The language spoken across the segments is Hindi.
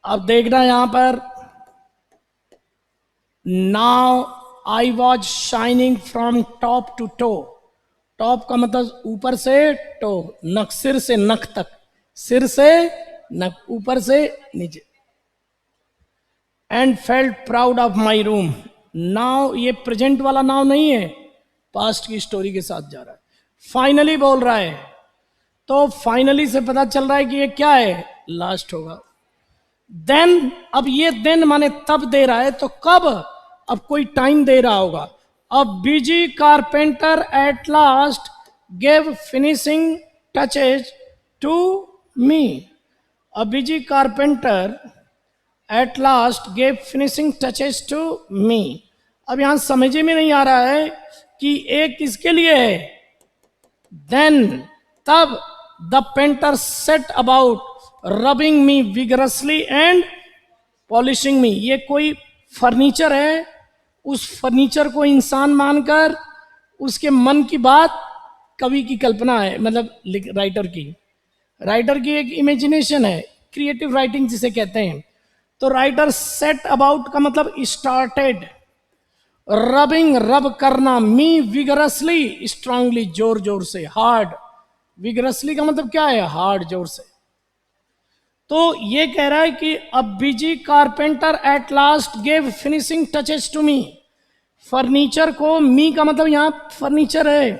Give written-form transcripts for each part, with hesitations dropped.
अब देखना यहां पर, now I was shining from top to toe. Top का मतलब ऊपर से, टो नख, सिर से नख तक, सिर से नख, ऊपर से नीचे। And felt proud of my room. Now ये प्रेजेंट वाला नाउ नहीं है, पास्ट की स्टोरी के साथ जा रहा है। फाइनली बोल रहा है, तो फाइनली से पता चल रहा है कि ये क्या है, लास्ट होगा। देन, अब ये देन माने तब दे रहा है, तो कब, अब कोई टाइम दे रहा होगा। अब busy carpenter at last gave finishing touches to me. अब busy carpenter at last gave finishing touches to me. अब यहां समझ में नहीं आ रहा है कि एक किसके लिए है। देन, तब the painter set about rubbing me vigorously and polishing me. ये कोई फर्नीचर है, उस फर्नीचर को इंसान मानकर उसके मन की बात कवि की कल्पना है, मतलब राइटर की एक इमेजिनेशन है, क्रिएटिव राइटिंग जिसे कहते हैं। तो राइटर सेट अबाउट का मतलब स्टार्टेड, रबिंग रब करना, मी विगरसली स्ट्रांगली जोर जोर से, हार्ड। विगरसली का मतलब क्या है, हार्ड, जोर से। तो ये कह रहा है कि अब busy carpenter at last gave finishing touches to me. Furniture को, मी का मतलब यहां फर्नीचर है,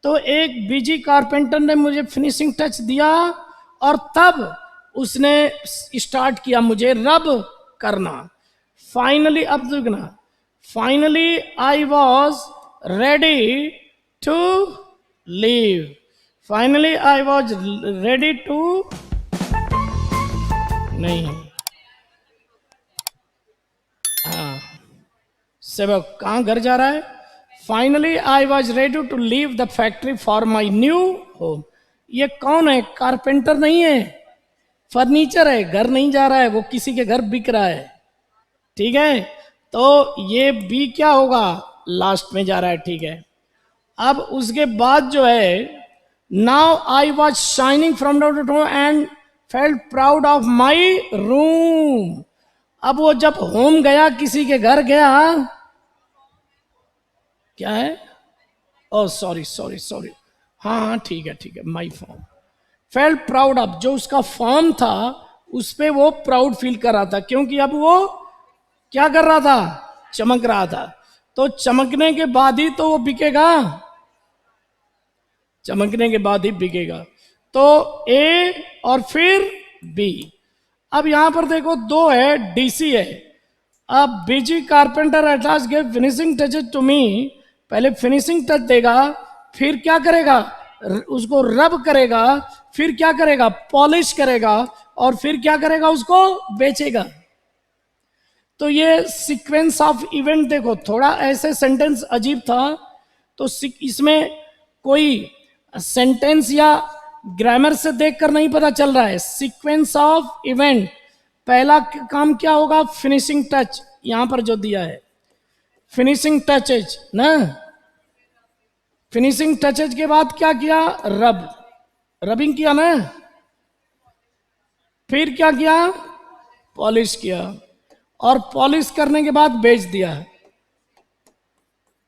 तो एक बीजी कारपेंटर ने मुझे फिनिशिंग टच दिया, और तब उसने स्टार्ट किया मुझे रब करना। फाइनली, अब देखना, finally I was ready to leave. Finally I was ready to, नहीं, हाँ, सेवक कहाँ घर जा रहा है। Finally I was ready to leave the factory for my new home. ये कौन है, कारपेंटर नहीं है, फर्नीचर है, घर नहीं जा रहा है, वो किसी के घर बिक रहा है, ठीक है। तो ये बी क्या होगा, लास्ट में जा रहा है, ठीक है। अब उसके बाद जो है, now I was shining from down to end felt proud of my room. अब वो जब होम गया, किसी के घर गया, क्या है, ओ सॉरी सॉरी सॉरी, हाँ हाँ ठीक है ठीक है, my form. Felt proud of, जो उसका फॉर्म था उस पे वो प्राउड फील कर रहा था, क्योंकि अब वो क्या कर रहा था, चमक रहा था। तो चमकने के बाद ही तो वो बिकेगा, चमकने के बाद ही बिकेगा। तो ए और फिर बी। अब यहां पर देखो, दो है, डीसी है। अब busy carpenter at last give finishing touches to me, पहले फिनिशिंग टच देगा, फिर क्या करेगा, उसको रब करेगा, फिर क्या करेगा, पॉलिश करेगा, और फिर क्या करेगा, उसको बेचेगा। तो ये सीक्वेंस ऑफ इवेंट देखो, थोड़ा ऐसे सेंटेंस अजीब था, तो इसमें कोई सेंटेंस या ग्रामर से देखकर नहीं पता चल रहा है। सीक्वेंस ऑफ इवेंट, पहला काम क्या होगा, फिनिशिंग टच, यहां पर जो दिया है फिनिशिंग टचेज ना, फिनिशिंग टचेज के बाद क्या किया, रबिंग किया ना, फिर क्या किया, पॉलिश किया, और पॉलिश करने के बाद बेच दिया,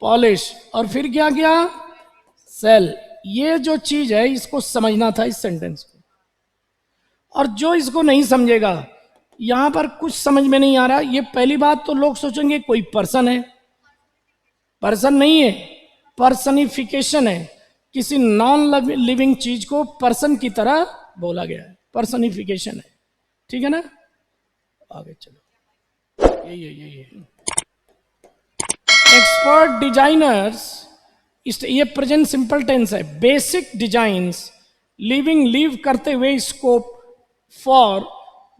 पॉलिश, और फिर क्या किया, सेल। ये जो चीज है, इसको समझना था इस सेंटेंस को। और जो इसको नहीं समझेगा, यहां पर कुछ समझ में नहीं आ रहा। ये पहली बात तो लोग सोचेंगे कोई पर्सन है, पर्सन नहीं है, पर्सनिफिकेशन है। किसी नॉन लिविंग चीज को पर्सन की तरह बोला गया है, पर्सनिफिकेशन है, ठीक है ना। आगे चलो, यही एक्सपर्ट डिजाइनर्स, ये प्रेजेंट सिंपल टेंस है, बेसिक डिजाइन्स लिविंग, लीव करते हुए scope for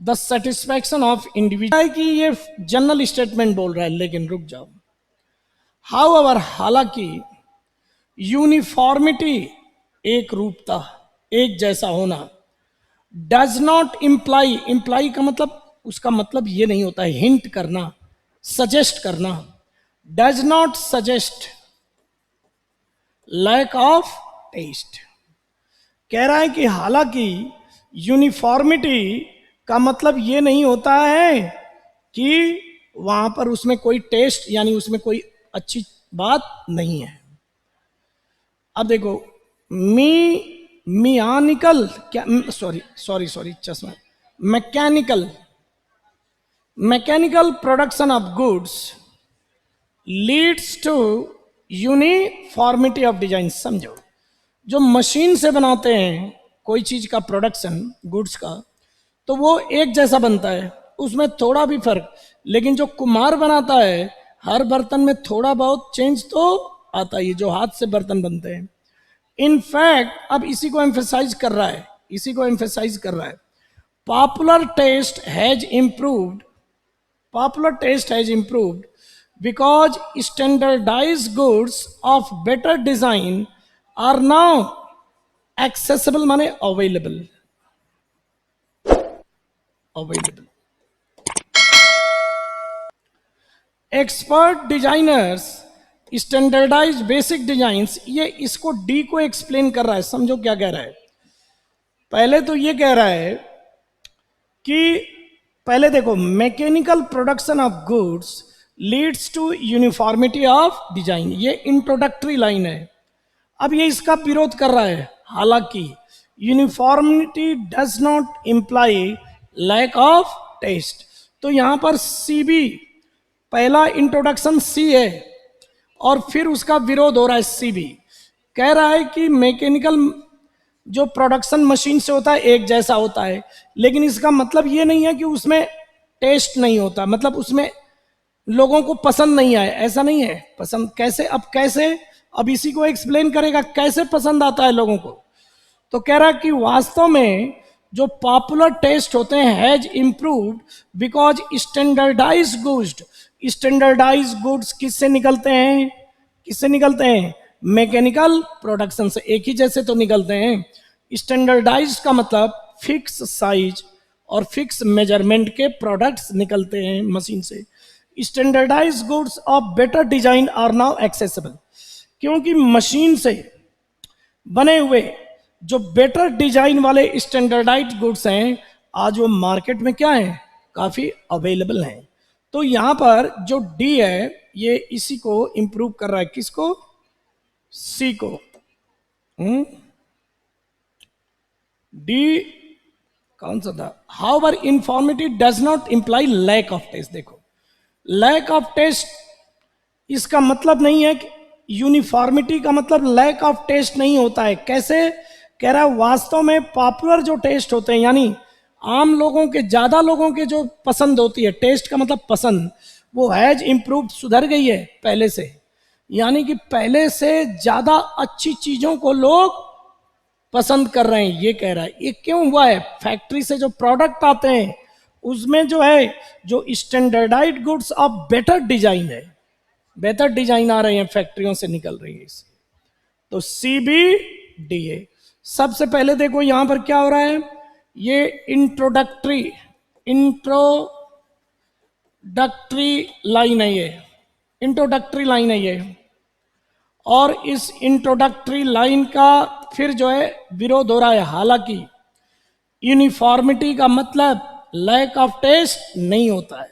the satisfaction of individual. कि ये जनरल स्टेटमेंट बोल रहा है, लेकिन रुक जाओ। हाउएवर, हालांकि, यूनिफॉर्मिटी, एक रूपता, एक जैसा होना, डज नॉट इंप्लाई, इंप्लाई का मतलब, उसका मतलब ये नहीं होता है हिंट करना, सजेस्ट करना, does not suggest lack of taste. कह रहा है कि हालांकि यूनिफॉर्मिटी का मतलब ये नहीं होता है कि वहां पर उसमें कोई टेस्ट यानी उसमें कोई अच्छी बात नहीं है। अब देखो, मी मियानिकल क्या, सॉरी सॉरी सॉरी चश्मा, mechanical mechanical production of goods leads to uniformity of design. समझो, जो मशीन से बनाते हैं कोई चीज का प्रोडक्शन गुड्स का, तो वो एक जैसा बनता है, उसमें थोड़ा भी फर्क। लेकिन जो कुम्हार बनाता है, हर बर्तन में थोड़ा बहुत चेंज तो आता ही, जो हाथ से बर्तन बनते हैं। इनफैक्ट अब इसी को एम्फेसाइज कर रहा है, इसी को एम्फेसाइज कर रहा है, popular taste has improved, popular taste has improved because standardized goods of better design are now accessible, माने available, available। Expert designers standardize basic designs, ये इसको डी को एक्सप्लेन कर रहा है। समझो क्या कह रहा है। पहले तो ये कह रहा है कि पहले देखो, mechanical production of goods leads to uniformity of design, ये इंट्रोडक्टरी लाइन है। अब ये इसका विरोध कर रहा है, हालांकि uniformity does not imply lack of taste. तो यहां पर सी बी, पहला इंट्रोडक्शन सी है और फिर उसका विरोध हो रहा है। सी बी कह रहा है कि मैकेनिकल जो प्रोडक्शन मशीन से होता है एक जैसा होता है, लेकिन इसका मतलब ये नहीं है कि उसमें टेस्ट नहीं होता, मतलब उसमें लोगों को पसंद नहीं आए, ऐसा नहीं है। पसंद कैसे, अब कैसे, अब इसी को एक्सप्लेन करेगा कैसे पसंद आता है लोगों को। तो कह रहा है कि वास्तव में जो पॉपुलर टेस्ट होते हैं has improved because standardize goods, standardize goods किससे निकलते हैं, किससे निकलते हैं, मैकेनिकल प्रोडक्शन से। एक ही जैसे तो निकलते हैं। स्टैंडर्डाइज का मतलब फिक्स साइज और फिक्स मेजरमेंट के प्रोडक्ट्स निकलते हैं मशीन से। Standardize goods of better design are now accessible, क्योंकि मशीन से बने हुए जो बेटर डिजाइन वाले स्टैंडर्डाइज गुड्स हैं आज वो मार्केट में क्या है, काफी अवेलेबल हैं। तो यहां पर जो डी है ये इसी को इंप्रूव कर रहा है, किसको, सी को। डी कौन सा था, however informality does not imply lack of taste. देखो, लैक ऑफ टेस्ट इसका मतलब नहीं है कि यूनिफॉर्मिटी का मतलब लैक ऑफ टेस्ट नहीं होता है। कैसे कह रहा है, वास्तव में पॉपुलर जो टेस्ट होते हैं यानी आम लोगों के, ज्यादा लोगों के जो पसंद होती है, टेस्ट का मतलब पसंद, वो हैज इंप्रूव, सुधर गई है पहले से। यानी कि पहले से ज्यादा अच्छी चीजों को लोग पसंद कर रहे हैं, ये कह रहा है। ये क्यों हुआ है, फैक्ट्री से जो प्रोडक्ट आते हैं उसमें जो है, जो standardized goods of better design है, बेहतर डिजाइन आ रहे हैं, फैक्ट्रियों से निकल रही है इससे। तो सी बी डी ए। सबसे पहले देखो यहां पर क्या हो रहा है, ये इंट्रोडक्टरी लाइन है, ये इंट्रोडक्टरी लाइन है ये। और इस इंट्रोडक्टरी लाइन का फिर जो है विरोध हो रहा है। हालांकि यूनिफॉर्मिटी का मतलब लैक ऑफ टेस्ट नहीं होता है।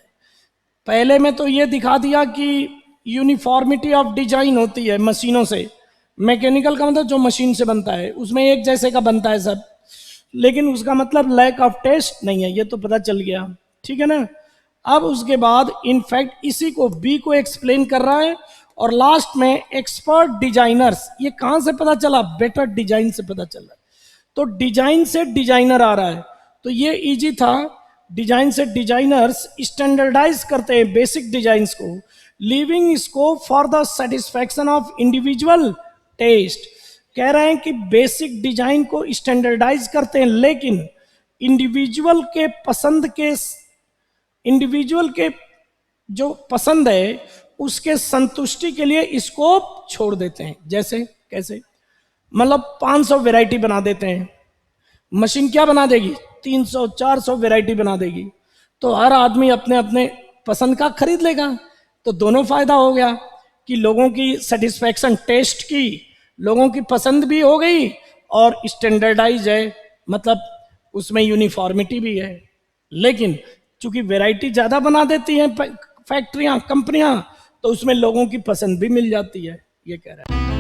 पहले में तो ये दिखा दिया कि यूनिफॉर्मिटी ऑफ डिजाइन होती है मशीनों से, मैकेनिकल का मतलब जो मशीन से बनता है उसमें एक जैसे का बनता है सब, लेकिन उसका मतलब लैक ऑफ टेस्ट नहीं है, ये तो पता चल गया, ठीक है ना। अब उसके बाद इनफैक्ट इसी को बी को एक्सप्लेन कर रहा है। और लास्ट में एक्सपर्ट डिजाइनर्स, ये कहां से पता चला, बेटर डिजाइन से पता चला। तो डिजाइन से डिजाइनर आ रहा है, तो ये इजी था। डिजाइन से डिजाइनर्स स्टैंडर्डाइज करते हैं बेसिक डिजाइंस को, leaving scope for the satisfaction of individual taste. कह रहे हैं कि बेसिक डिजाइन को स्टैंडर्डाइज करते हैं, लेकिन इंडिविजुअल के पसंद के, इंडिविजुअल के जो पसंद है उसके संतुष्टि के लिए स्कोप छोड़ देते हैं। जैसे कैसे, मतलब 500 वैरायटी बना देते हैं, मशीन क्या बना देगी, 300 400 वैरायटी बना देगी, तो हर आदमी अपने अपने पसंद का खरीद लेगा। तो दोनों फायदा हो गया कि लोगों की सेटिस्फैक्शन, टेस्ट की, लोगों की पसंद भी हो गई और स्टैंडर्डाइज है, मतलब उसमें यूनिफॉर्मिटी भी है। लेकिन चूंकि वैरायटी ज्यादा बना देती हैं फैक्ट्रियां, कंपनियां, तो उसमें लोगों की पसंद भी मिल जाती है, ये कह रहा है।